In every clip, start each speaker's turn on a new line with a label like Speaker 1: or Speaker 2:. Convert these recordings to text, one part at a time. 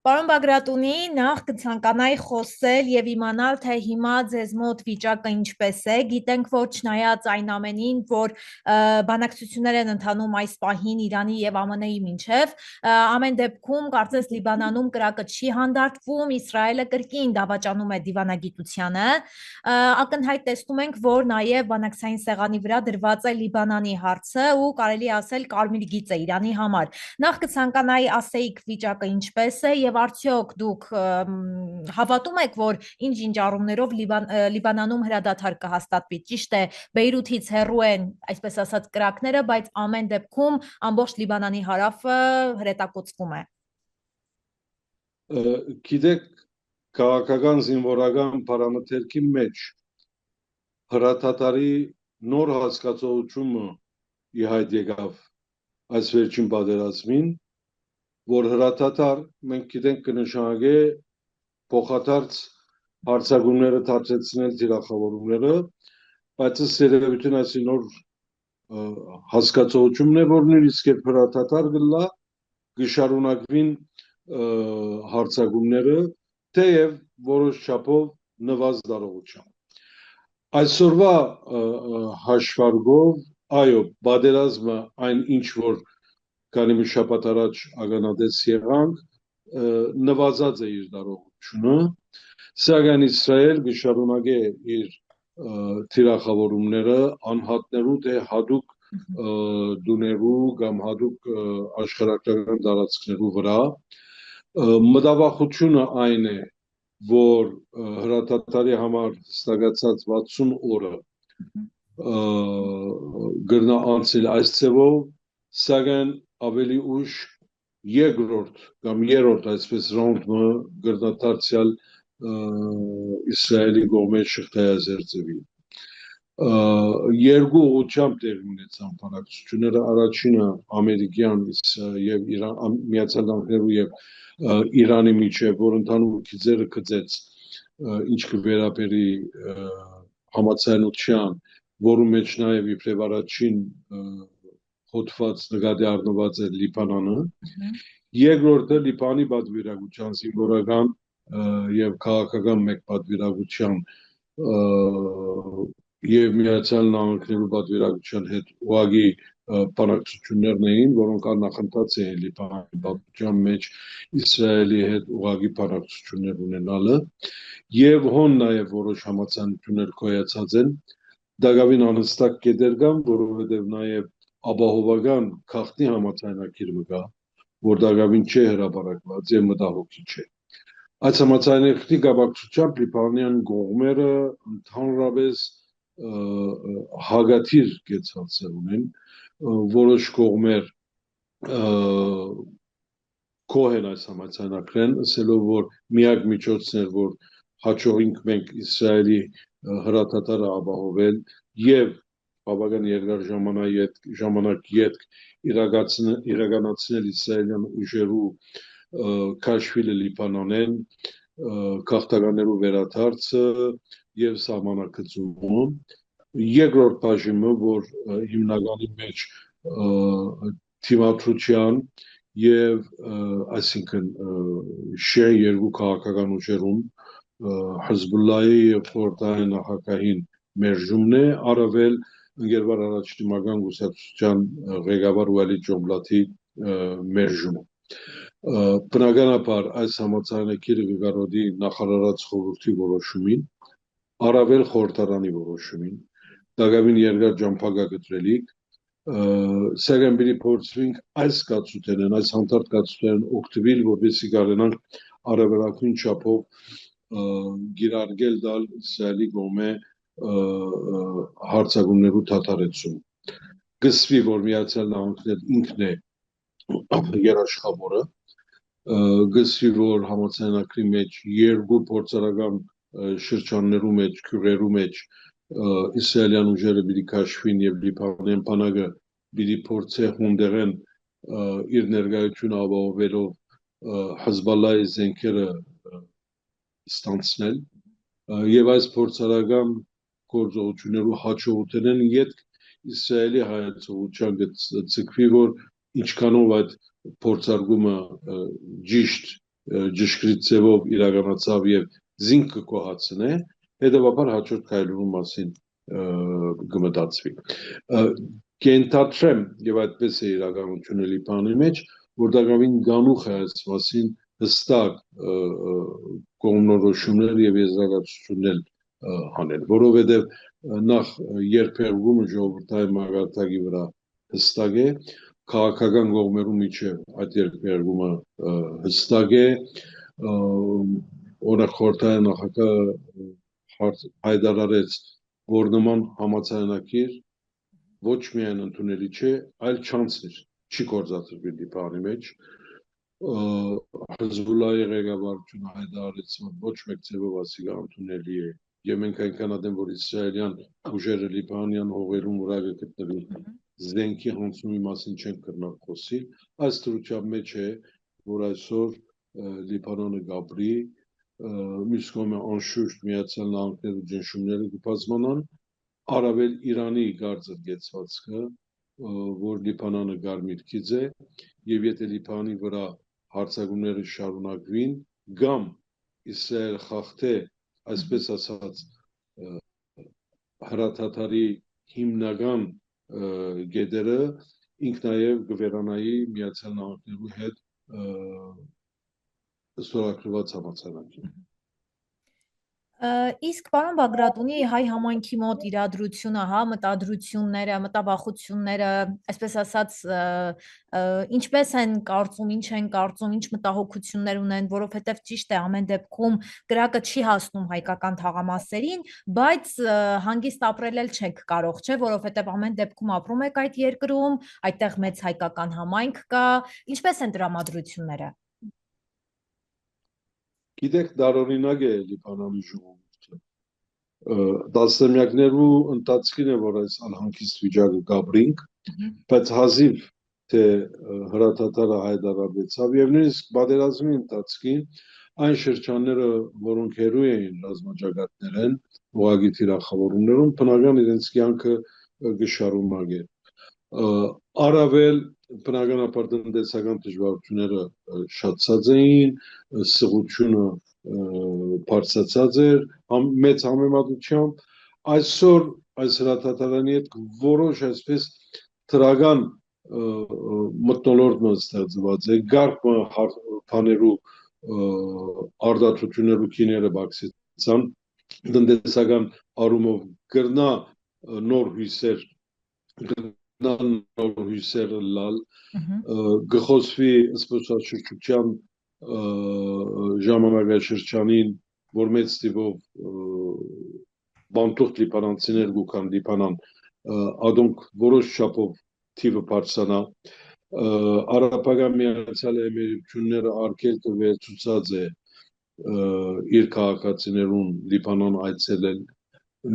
Speaker 1: Պարոն Բագրատունի, նախ կցանկանայի խոսել եւ իմանալ, թե հիմա ձեզ մոտ վիճակը ինչպես է։ Գիտենք, որ չնայած այն ամենին, որ բանակցություններ են ընթանում այս պահին Իրանի եւ ԱՄՆ-ի միջև, ամեն դեպքում կարծես Լիբանանում կրակը չի հանդարտվում, Իսրայելը կրկին դավաճանում է դիվանագիտությանը։ Ակնհայտ տեսնում ենք, որ նաեւ բանակցային սեղանի վրա դրված է Լիբանանի հարցը ու կարելի ասել կարմիր գիծ է Իրանի համար։ Նախ կցանկանայի ասեիք վիճակը ինչպես է եւ արդյոք դուք հավատում եք, որ ինչ-ինչ առումներով Լիբանանում հրադադար կհաստատվի։ Ճիշտ է, Բեյրութից հեռու են, այսպես ասած, կրակները, բայց ամեն դեպքում ամբողջ Լիբանանի հարավը հրետակոծվում է։
Speaker 2: Գիտեք, քաղաքական զինվորական պարամետրի մեջ հրադադարի նոր հասկացողությունը ի հայտ եկավ այս վերջին պատերազմին, որ հրադադար մենք գիտենք կնշանակե փոխադարձ հարձակումները դարձնել թիրախավորումները, բայց երևույթին այս նոր հասկացողությունն է, որ նույնիսկ երբ հրադադար գլա գշարունակվին հարձակումները, թեև որոշ չափով նվազ դարողությամբ։ Այսօրվա հաշվարկով, այո, պատերազմը այն ինչ որ քանի մի շաբաթ առաջ ականատես եղանք, նվազած է իր դարողությունը, սակայն Իսրայել գշարունակե իր թիրախավորումները անհատներու թե հատուկ դուներու կամ հատուկ աշխարհական տարածքներու վրա։ Մտավախությունը այն է, որ հրադադարի համար հստակացած 60 օրը գրնա անցել այս ձևով, սակայն ավելի ուշ երկրորդ կամ երրորդ այսպես ռաունդը գրնադարձյալ Իսրայելի կողմից շղթայազերծվի։ Երկու ուղղությամբ տեղի ունեցան բանակցությունները, առաջինը ամերիկյան եւ Միացյալ Նահանգներու եւ Իրանի միջև, որ ընդհանուր գիծերը գծեց ինչ կվերապերի համաձայնության, որու մեջ նաեւ իբրև առաջին հոդված նկատի առնված է Լիբանանը, երկրորդը Լիբանի պատվիրակության զինվորական եւ քաղաքական մեկ պատվիրակության եւ Միացյալ Նահանգներու պատվիրակության հետ ուղղակի բանակցություններն էին, որոնք աննախընթաց էին Լիբանի պատմության մեջ Իսրայելի հետ ուղղակի բանակցություններ ունենալը, եւ հոն նաեւ որոշ համաձայնություններ կայացած են, դակավին անհստակ կետեր կան, որովհետեւ նաեւ ապահովական քաղաքնի համաձայնագիր մը կա, որ դակավին չէ հրապարակված եւ մտահոգի չէ։ Այս համաձայնագրի կապակցությամբ Լիբանանյան կողմերը ընդհանրապես հագաթիր կեցած ունեն, որոշ կողմեր կող են այս համաձայնագրեն, ասելով որ միակ միջոցն էր, որ հաջողենք մենք Իսրայելի հրադադարը ապահովել եւ բավական երկար ժամանակ յետք իրականացնել իսրայելյան ուժերու քաշվիլը Լիբանանեն, քաղաքականերու վերադարձը եւ սահմանակցումը։ Երկրորդ բաժինը, որ հիմնականի մեջ թիմադրության եւ այսինքն շեն երկու քաղաքական ուժերում Հեզբոլլահի եւ խորհրդային նախագահին մերժումն է, առավել ընկերվար առաջնիմական կուսակցության ղեկավար Ուալի Ջոմլաթի մերժումը։ Բնականաբար այս համաձայնագիրը կկարողի նախարարած խորհրդի որոշումին, առավել խորհրդարանի որոշումին, դակավին երկար ճամփագագտրելիք, սակայն պիտի փորձվենք այս կացութենեն, այս հանդարտ կացութենեն օգտվել, որպեսզի կարողանանք առավելագույն չափով գիրարգել դալ Իսրայելի կողմէ հարձակումներու դադարեցում։ Գսվի, որ Միացյալ Նահանգներն ինքն է երաշխավորը, գսվի, որ համաձայնագրի մեջ երկու փորձարական շրջաններու մեջ, քյուղերու մեջ իսրայելյան ուժերը պիտի քաշվին եւ Լիբանանյան բանակը պիտի փորձե հունդերեն իր ներկայությունը ապահովելով Հեզբոլլահի զենքերը ստանցնել եւ այս փորձարական գործողություններու հաջողությունն յետք Իսրայելի հայացողության ցկվի, որ ինչքանով այդ փորձարկումը ճիշտ ճշգրիտ ձևով իրականացավ եւ զինք կկոհացնե, հետեւաբար հաջորդ քայլերու մասին կմտածվի։ Կենթադրեմ եւ այդպես է իրականությունը Լիբանանի մեջ, որ դակավին գանուխ է այս մասին հստակ կողմնորոշումներ եւ եզրակացություններ հանել, որովհետեւ նախ երբերգումը ժողովրդային մագարտակի վրա հստակ է, քաղաքական կողմերու միջև այդ երբերգումը հստակ է, օրը խորհրդային նախագահը հայտարարեց, որ նման համաձայնագիր ոչ միայն ընդունելի չէ, այլ չանցներ չի գործադրվի Լիբանանի մեջ, Հեզբոլլահի ղեկավարությունը հայտարարեց, որ ոչ մեկ ձևով ասիկա ընդունելի է, եւ մենք այնքան ադեմ, որ իսրայելյան ուժերը լիբանանյան հողերում վրա գտնվի զենքի հանձնումի մասին չեն կրնալ խոսի, այս դրությամբ մեջ է, որ այսօր Լիբանանը գաբրի, մյուս կողմը անշուշտ Միացյալ Նահանգներու ճնշումները կբազմանան, առավել Իրանի գարձր գեցվածքը, որ Լիբանանը գարմիրքից է, եւ եթե Լիբանանի վրա հարձակումները շարունակվին, կամ Իսրայել խախտե, այսպես ասած, հրաթաթարի հիմնական գեդերը, ինք նաեւ կվերանայի Միացյալ Նահանգներու հետ ստորագրված համաձայնագիր։
Speaker 1: Իսկ պարոն Բագրատունի հայ համայնքի մոտ իրադրությունը, հա, մտադրությունները, մտավախությունները, այսպես ասած, ինչպես են կարծում, ինչ են կարծում, ինչ մտահոգություններ ունեն, որովհետև ճիշտ է, ամեն դեպքում կրակը չի հասնում հայկական թաղամասերին, բայց հանգիստ ապրել էլ չեք կարող, չէ, որովհետև ամեն դեպքում ապրում եք այդ երկրում, այդտեղ մեծ հայկական համայնք կա, ինչպես են տրամադրությունները։
Speaker 2: Գիտեք, դարօրինակ է Լիբանանի ժողովուրդը։ Տասնամյակներու ընթացքին է, որ այս անհանգիստ վիճակը գաբրինք, բայց հազիվ թե հրաթաթարը հայտարարվեցավ եւ նույնիսկ պատերազմի ընթացքին այն շրջանները, որոնք հերու էին ռազմաճակատներեն, ուղղակի թիրախավորումներում, բնական իրենց կյանքը կշարունակեն։ Առավել բնականաբար տնտեսական դժվարությունները շատացած էին, սղությունը բարձրացած էր մեծ համեմատությամբ, այսօր այս հրաթաթարանի հետ որոշ այսպես դրական մթնոլորտ ստեղծված է, գարկ բաներու արդարություններու քիները բացեցան, տնտեսական առումով կրնա նոր հույսեր լալ, գխոսվի սպասաշրջության ժամանակաշրջանին, որ մեծ տիպով բանտուղտ լիբանանցիներ գուքան Լիբանան, ադոնք որոշ չափով թիվը բարձրանա, Արաբական Միացյալ Էմիրությունները արգելքը վերցուցած է իր քաղաքացիներուն Լիբանան այցելել,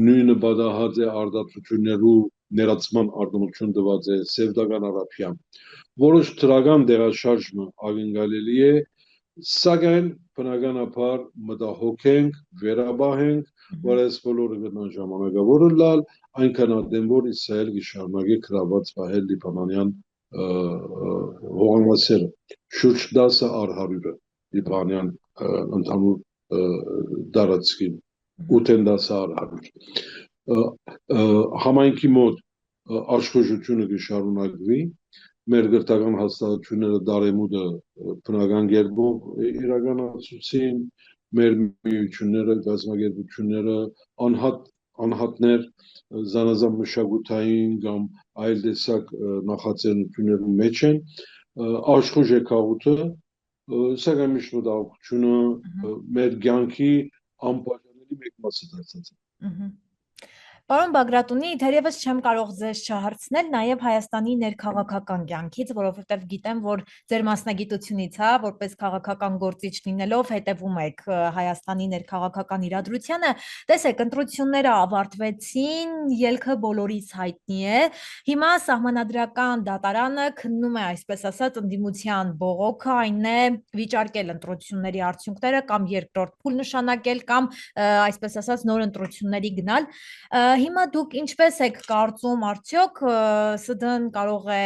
Speaker 2: նույնը բադահած է արդարություններու ներածման արտոնություն տված է Սևդական Արաբիան, որոշ դրական դերաշարժը ակնկալելի է, սակայն բնականաբար մտահոգ ենք, վերաբահենք, որ այս բոլորը գտնան ժամանակավորը լալ, այնքան ադեմ որ Իսրայել կշարունակի գրաված պահել լիբանանյան հողամասերը, շուրջ 10 առ 100-ը լիբանանյան ընդհանուր տարածքին, 8-10 առ 100։ Համայնքի մոտ աշխուժությունը կշարունակվի, մեր գրթական հաստատությունները դարեմուտը բնական կերպով իրականացուցին, մեր միությունները, գազམ་ագերբությունները, անհատներ, զանազան մշակութային կամ այլ տեսակ նախաձեռնություններու մեջ են, աշխուժ է քաղուտը, սակայն միշտ մտահոգությունը մեր կյանքի անպաշտպանելի մեկ մասը դարձած է։
Speaker 1: Պարոն Բագրատունի, թերևս չեմ կարող ձեզ չհարցնել նաև Հայաստանի ներքաղաքական կյանքից, որովհետև գիտեմ, որ ձեր մասնագիտությունից, հա, որպես քաղաքական գործիչ լինելով հետևում եք Հայաստանի ներքաղաքական իրադրությանը, տեսեք, ընտրությունները ավարտվեցին, ելքը բոլորիս հայտնի է։ Հիմա Սահմանադրական դատարանը քննում է, այսպես ասած, ընդդիմության բողոքը, այն է վիճարկել ընտրությունների արդյունքները կամ երկրորդ փուլ նշանակել կամ այսպես ասած նոր ընտրությունների գնալ։ Հիմա դուք ինչպես եք կարծում, արդյոք ՍԴ-ն կարող է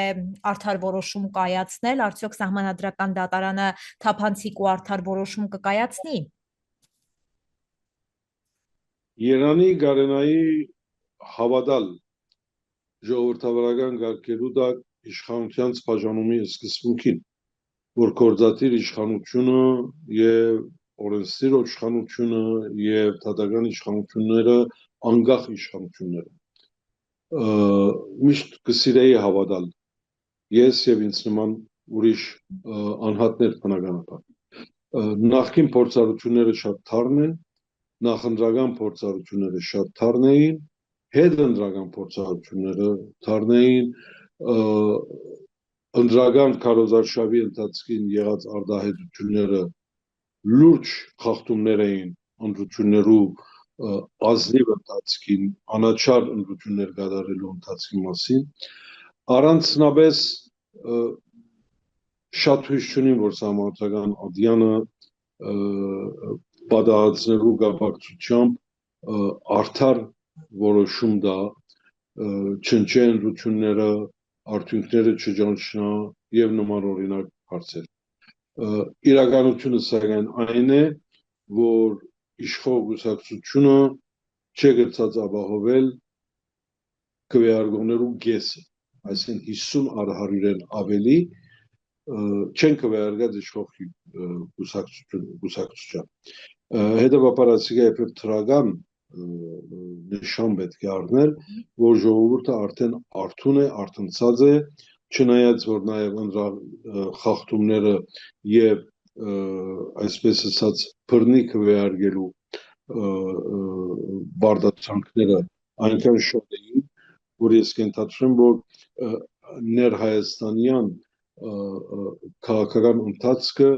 Speaker 1: արդար որոշում կայացնել, արդյոք Սահմանադրական դատարանը թափանցիկ ու արդար որոշում կկայացնի։
Speaker 2: Երանի Գարենայի հավատալ ժողովրդավարական գարկերու դա իշխանության բաժանումի սկզբունքին, որ գործադիր իշխանությունը եւ օրենսդիր իշխանությունը եւ դատական իշխանությունները անկախ իշխանությունները միշտ կսիրեի հավատալ ես եւ ինձ նման ուրիշ անհատներ բնականաբար նախքին փորձառությունները շատ թարմ են նախընտրական փորձառությունները շատ թարմ էին հետընտրական փորձառությունները թարմ էին ընտրական քարոզարշավի ընթացքին եղած արտահայտությունները լուրջ խախտումներ էին ընտրություններու ազնիվ ընթացքին անաչար ընտրություններ կատարելու ընթացքի մասին առանցնապես շատ հույս չունեմ որ Սահմանադրական ադյանը պատահածներու կապակցությամբ արդար որոշում դա չնչե ընտրությունները արդյունքները չճանչնա եւ նման օրինակ հարցեր իրականությունը սակայն այն է որ իշխող կուսակցությունը չգրծած ապահովել քվեարկողներու գեսը այսինքն 50 առ 100-ն ավելի չեն քվեարկած իշխող կուսակցության հետևաբար ասիկա երբ թրական նշան պետք է առնել որ ժողովուրդը արդեն արթուն է արթնցած է չնայած որ նաև խախտումները եւ այսպես ասած բռնի քվեարկելու բարդացանքները այնքան շատ էին որ ես կենթադրում որ ներհայաստանյան քաղաքական ընթացքը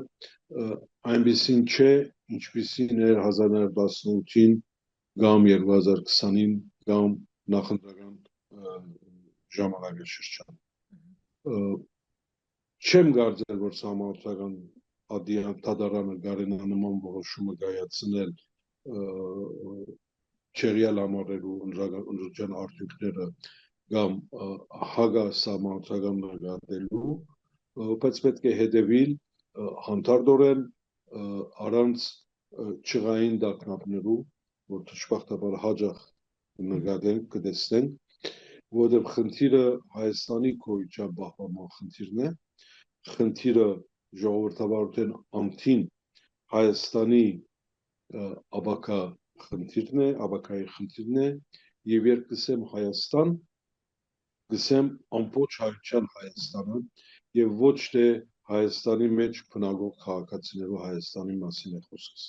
Speaker 2: այնպեսին չէ ինչպեսին էր 1918-ին կամ 2020-ին կամ նախընտրական ժամանակաշրջան չեմ կարծել որ Սահմանադրական դատարանը կարենա նման որոշումը կայացնել չեղյալ համարելու ընտրության արդյունքները կամ հակասահմանադրական նկատելու բայց պետք է հետևել հանդարտորեն առանց չղային դակնապներու որ դժբախտաբար հաջող նկատենք կտեսնենք որովհետև խնդիրը Հայաստանի գոյության պահպանման խնդիրն է խնդիրը ժողովրդավարության ամթին Հայաստանի ապակա խնդիրն է ապակայի խնդիրն է եւ երբ կսեմ Հայաստան կսեմ ամբողջ հայության Հայաստանը եւ ոչ թե Հայաստանի մեջ բնակող քաղաքացիներու Հայաստանի մասին է խոսքս